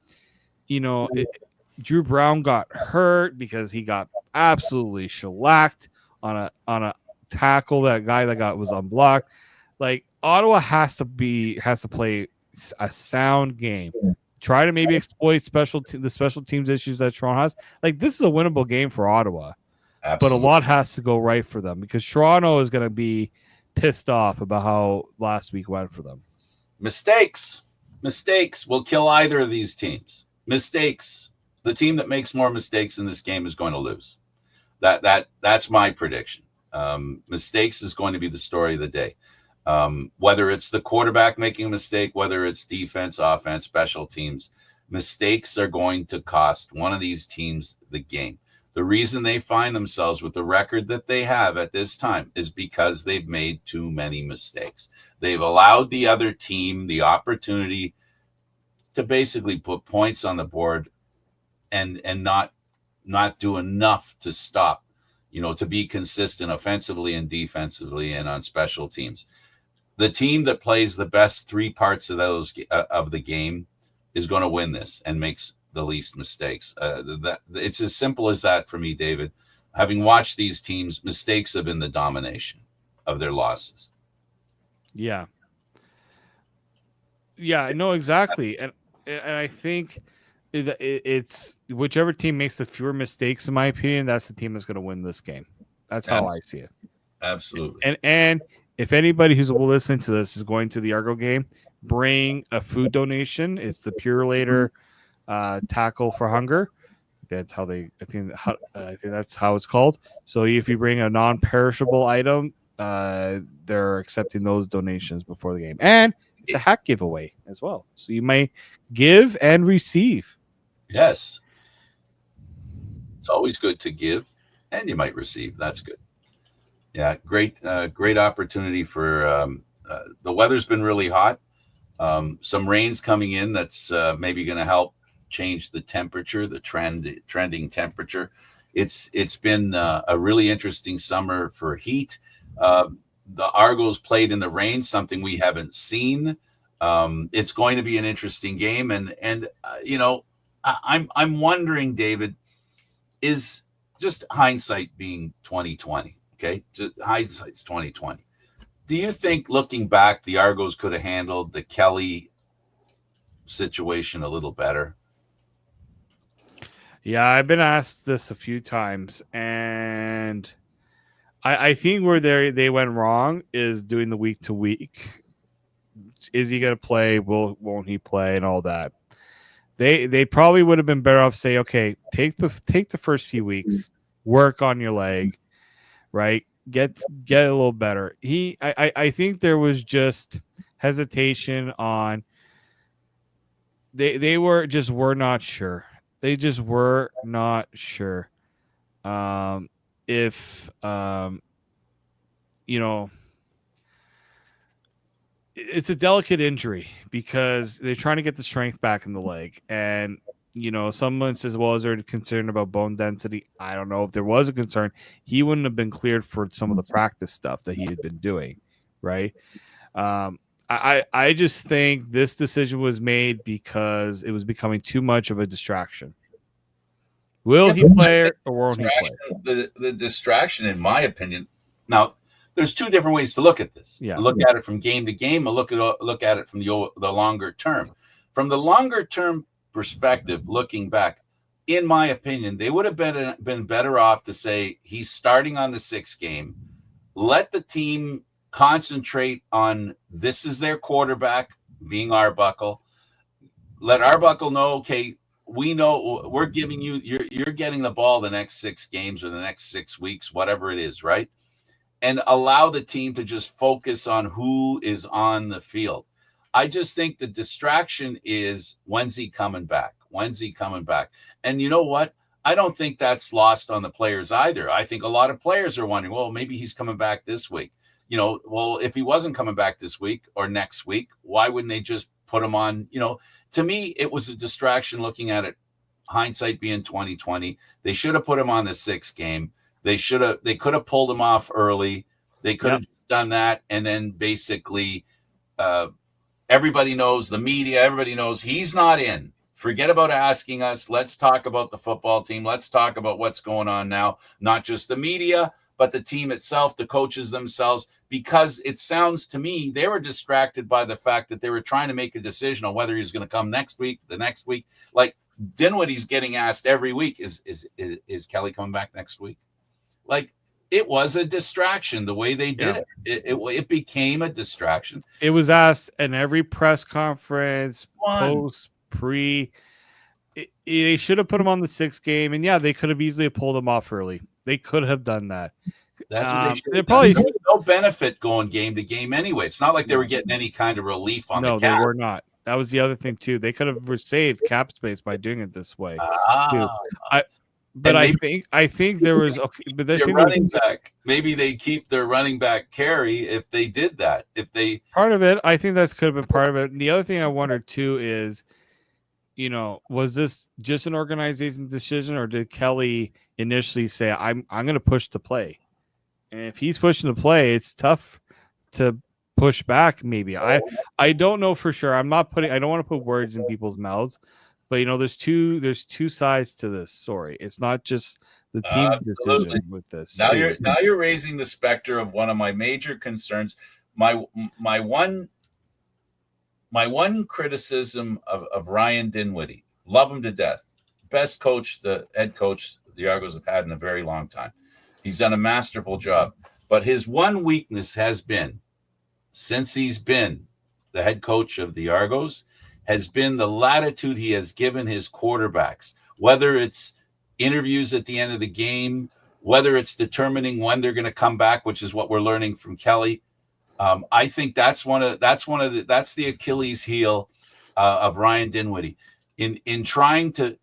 Drew Brown got hurt because he got absolutely shellacked on a tackle. That guy that was unblocked. Like Ottawa has to play a sound game. Try to maybe exploit the special teams issues that Toronto has. Like this is a winnable game for Ottawa, But a lot has to go right for them because Toronto is going to be pissed off about how last week went for them. Mistakes will kill either of these teams. Mistakes. The team that makes more mistakes in this game is going to lose. That's my prediction. Mistakes is going to be the story of the day. Whether it's the quarterback making a mistake, whether it's defense, offense, special teams, mistakes are going to cost one of these teams the game. The reason they find themselves with the record that they have at this time is because they've made too many mistakes. They've allowed the other team the opportunity to basically put points on the board and not do enough to stop, to be consistent offensively and defensively and on special teams. The team that plays the best three parts of the game is going to win this and makes the least mistakes. It's as simple as that for me, David. Having watched these teams, mistakes have been the domination of their losses. Yeah, I know exactly, and I think it's whichever team makes the fewer mistakes, in my opinion, that's the team that's going to win this game. That's how I see it. Absolutely. And if anybody who's listening to this is going to the Argo game, bring a food donation. It's the Pure Later Tackle for Hunger. That's how I think that's how it's called. So if you bring a non-perishable item, they're accepting those donations before the game, and it's a hat giveaway as well. So you may give and receive. Yes, it's always good to give, and you might receive. That's good. Yeah, great opportunity for. The weather's been really hot. Some rain's coming in. That's maybe going to help change the temperature, the trending temperature. It's been a really interesting summer for heat. The Argos played in the rain, something we haven't seen. It's going to be an interesting game, and I'm wondering, David, is just hindsight being 2020. Okay, just hindsight's 2020. Do you think, looking back, the Argos could have handled the Kelly situation a little better? Yeah, I've been asked this a few times, and I think where they went wrong is doing the week to week. Is he going to play? Won't he play? And all that. They probably would have been better off say, okay, take the first few weeks, work on your leg, right? Get a little better. I think there was just hesitation on. They were not sure. They just were not sure. If it's a delicate injury because they're trying to get the strength back in the leg. And, someone says, well, is there a concern about bone density? I don't know if there was a concern. He wouldn't have been cleared for some of the practice stuff that he had been doing, right? I just think this decision was made because it was becoming too much of a distraction. Will he play or won't he play? The distraction, in my opinion, now there's two different ways to look at this. Yeah. Look at it from game to game, or look at it from the longer term. From the longer term perspective, looking back, in my opinion, they would have been better off to say he's starting on the 6th game. Let the team concentrate on this is their quarterback, being Arbuckle. Let Arbuckle know, okay, we know we're giving you're getting the ball the next 6 games or the next 6 weeks, whatever it is, right? And allow the team to just focus on who is on the field. I just think the distraction is, when's he coming back? When's he coming back? And you know what? I don't think that's lost on the players either. I think a lot of players are wondering, well, maybe he's coming back this week. Well, if he wasn't coming back this week or next week, why wouldn't they just put him on? To me, it was a distraction looking at it, hindsight being 2020. They should have put him on the 6th game. They could have pulled him off early. They could have done that. And then basically everybody knows, the media, everybody knows he's not in. Forget about asking us. Let's talk about the football team. Let's talk about what's going on now. Not just the media, but the team itself, the coaches themselves, because it sounds to me they were distracted by the fact that they were trying to make a decision on whether he's going to come next week, the next week. Like Dinwiddie's getting asked every week, is Kelly coming back next week? Like, it was a distraction the way they did it. It became a distraction. It was asked in every press conference, post, pre. They should have put him on the 6th game, and they could have easily pulled him off early. They could have done that. That's what they should have probably done. There was no benefit going game to game anyway. It's not like they were getting any kind of relief on the cap. No, they were not. That was the other thing too. They could have saved cap space by doing it this way. But I think there was but their running back. Maybe they keep their running back carry if they did that. If they part of it, I think that could have been part of it. And the other thing I wondered too is, was this just an organization decision, or did Kelly initially say, I'm going to push the play? And if he's pushing the play, it's tough to push back. Maybe I don't know for sure. I don't want to put words in people's mouths. But there's two sides to this story. It's not just the team decision with this. Now you're raising the specter of one of my major concerns. My one criticism of Ryan Dinwiddie, love him to death, best coach, the head coach the Argos have had in a very long time. He's done a masterful job. But his one weakness has been, since he's been the head coach of the Argos, has been the latitude he has given his quarterbacks, whether it's interviews at the end of the game, whether it's determining when they're going to come back, which is what we're learning from Kelly. I think that's the Achilles heel of Ryan Dinwiddie in trying to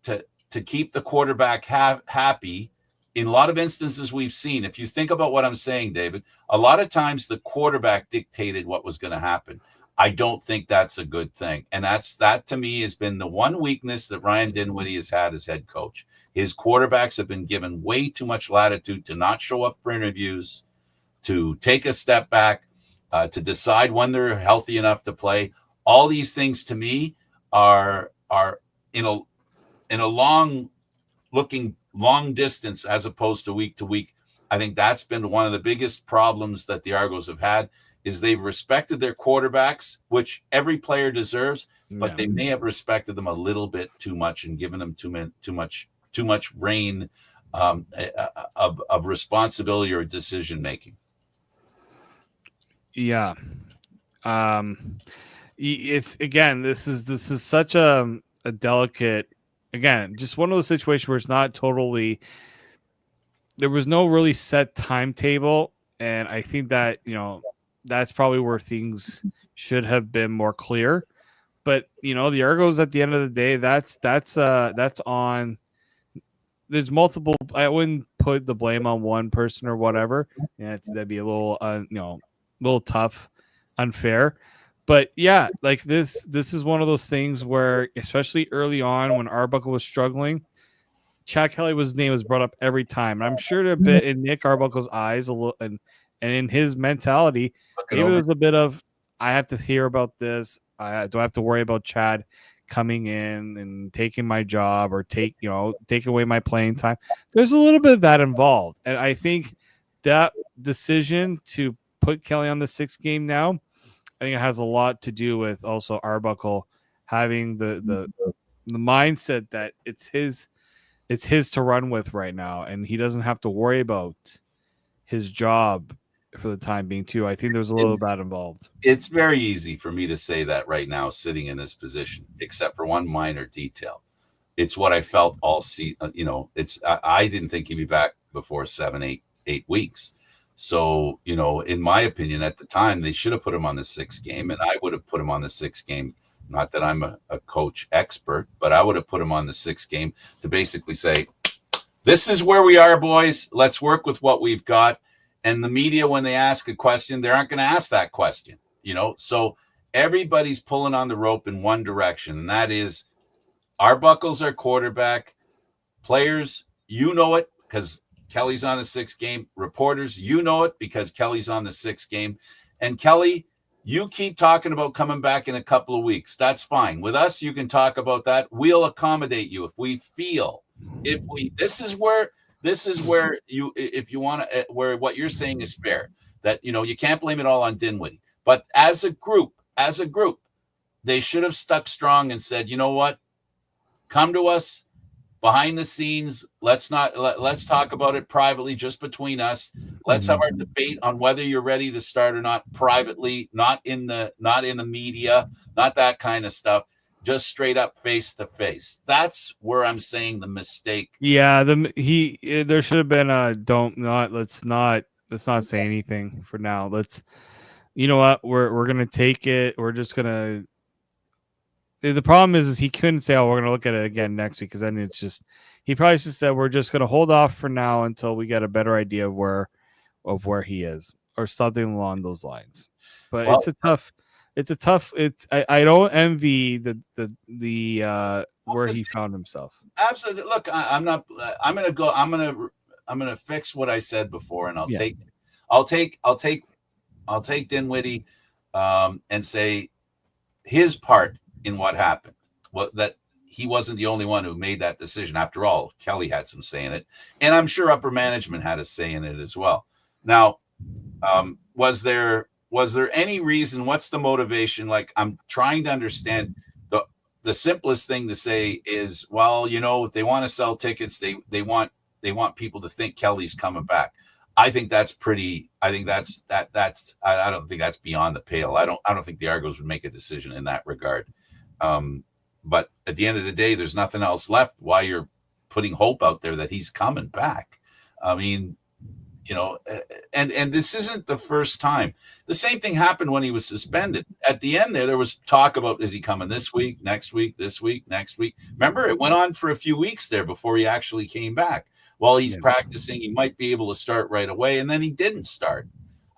keep the quarterback happy. In a lot of instances we've seen, if you think about what I'm saying, David, a lot of times the quarterback dictated what was going to happen. I don't think that's a good thing. And that to me has been the one weakness that Ryan Dinwiddie has had as head coach. His quarterbacks have been given way too much latitude to not show up for interviews, to take a step back, to decide when they're healthy enough to play. All these things to me are in a long distance as opposed to week to week. I think that's been one of the biggest problems that the Argos have had. Is they've respected their quarterbacks, which every player deserves, but they may have respected them a little bit too much and given them too much reign of responsibility or decision making. Yeah, it's again. This is such a delicate. Again, just one of those situations where it's not totally. There was no really set timetable, and I think that that's probably where things should have been more clear. But the Argos at the end of the day, that's on. There's multiple. I wouldn't put the blame on one person or whatever. That'd be a little little tough, unfair. But yeah, like this is one of those things where, especially early on when Arbuckle was struggling, Chad Kelly's name was brought up every time. And I'm sure a bit in Nick Arbuckle's eyes, a little, and in his mentality, Look it maybe over. there's a bit of, I have to hear about this. I do I have to worry about Chad coming in and taking my job or take away my playing time. There's a little bit of that involved, and I think that decision to put Kelly on the 6th game now, I think it has a lot to do with also Arbuckle having the mindset that it's his to run with right now, and he doesn't have to worry about his job for the time being too. I think there's a little of that involved. It's very easy for me to say that right now, sitting in this position, except for one minor detail. It's what I felt all season. I didn't think he'd be back before 8 weeks. So, in my opinion, at the time, they should have put him on the 6th game, and I would have put him on the 6th game. Not that I'm a coach expert, but I would have put him on the 6th game to basically say, this is where we are, boys. Let's work with what we've got. And the media, when they ask a question, they aren't going to ask that question, So everybody's pulling on the rope in one direction, and that is Arbuckle's our quarterback. Players, it because Kelly's on the 6th game. Reporters, it because Kelly's on the 6th game. And Kelly, you keep talking about coming back in a couple of weeks. That's fine. With us, you can talk about that. We'll accommodate you if we feel. This is where you, if you want to, where what you're saying is fair. That you can't blame it all on Dinwiddie. But as a group, they should have stuck strong and said, you know what? Come to us behind the scenes. Let's talk about it privately, just between us. Let's have our debate on whether you're ready to start or not, privately, not in the media, not that kind of stuff. Just straight up face to face. That's where I'm saying the mistake. Yeah, there should have been let's not say anything for now. You know what? We're gonna take it. We're just gonna. The problem is he couldn't say, "Oh, we're gonna look at it again next week," because then it's just he probably just said, "We're just gonna hold off for now until we get a better idea of where he is," or something along those lines. But I don't envy the where he found himself. Absolutely. Look, I'm gonna fix what I said before, and I'll take Dinwiddie, and say his part in what happened. That he wasn't the only one who made that decision. After all, Kelly had some say in it, and I'm sure upper management had a say in it as well. Now, was there any reason? What's the motivation? Like, I'm trying to understand. The simplest thing to say is, well, if they want to sell tickets, they want people to think Kelly's coming back. I think that's pretty. I think that's. I don't think that's beyond the pale. I don't think the Argos would make a decision in that regard. But at the end of the day, there's nothing else left. Why you're putting hope out there that he's coming back? I mean, and this isn't the first time. The same thing happened when he was suspended. At the end there was talk about, is he coming this week, next week, this week, next week? Remember, it went on for a few weeks there before he actually came back. While he's practicing, he might be able to start right away, and then he didn't start.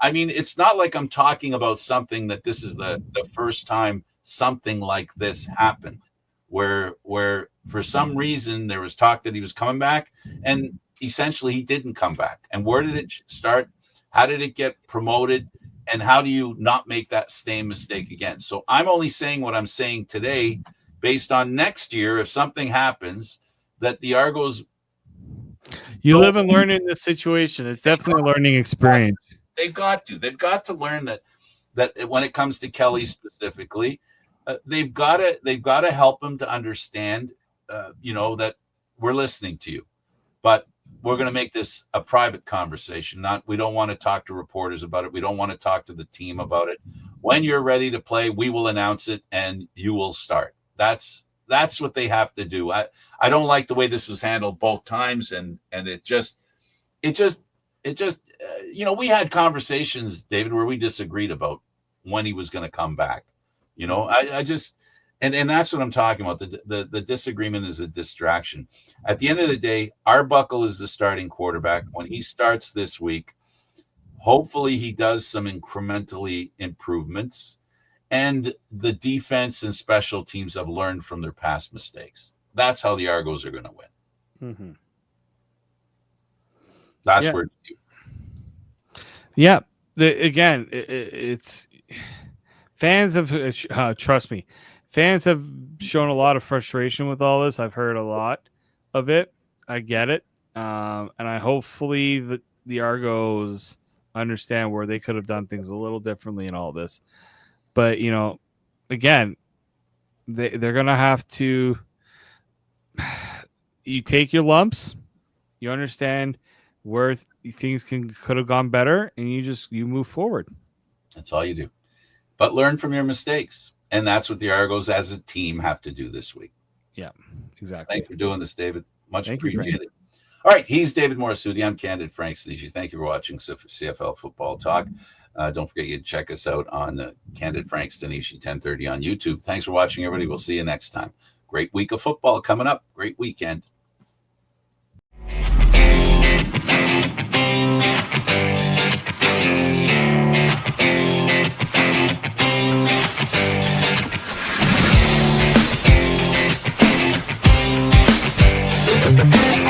I mean, it's not like I'm talking about something that this is the first time something like this happened, where for some reason there was talk that he was coming back, and essentially he didn't come back. And where did it start? How did it get promoted? And how do you not make that same mistake again? So I'm only saying what I'm saying today based on next year. If something happens that the Argos, you live and learn in this situation. It's definitely a learning experience. They've got to learn that when it comes to Kelly specifically, they've got to help him to understand, that we're listening to you, but we're going to make this a private conversation. We don't want to talk to reporters about it. We don't want to talk to the team about it. When you're ready to play, we will announce it and you will start. That's what they have to do. I don't like the way this was handled both times. And it just, we had conversations, David, where we disagreed about when he was going to come back. And that's what I'm talking about. The disagreement is a distraction. At the end of the day, Arbuckle is the starting quarterback. When he starts this week, hopefully he does some incrementally improvements. and the defense and special teams have learned from their past mistakes. That's how the Argos are going to win. Mm-hmm. That's where. Yeah. It's fans have trust me. Fans have shown a lot of frustration with all this. I've heard a lot of it. I get it, and I hopefully the Argos understand where they could have done things a little differently in all this. But again, they're gonna have to. You take your lumps. You understand where things could have gone better, and you move forward. That's all you do. But learn from your mistakes. And that's what the Argos as a team have to do this week. Yeah, exactly. Thanks for doing this, David. Much appreciated. All right, he's David Morassutti. I'm Candid Frank Stanishi. Thank you for watching CFL Football Talk. Don't forget you to check us out on Candid Frank Stanishi 1030 on YouTube. Thanks for watching, everybody. We'll see you next time. Great week of football coming up. Great weekend. Thank you.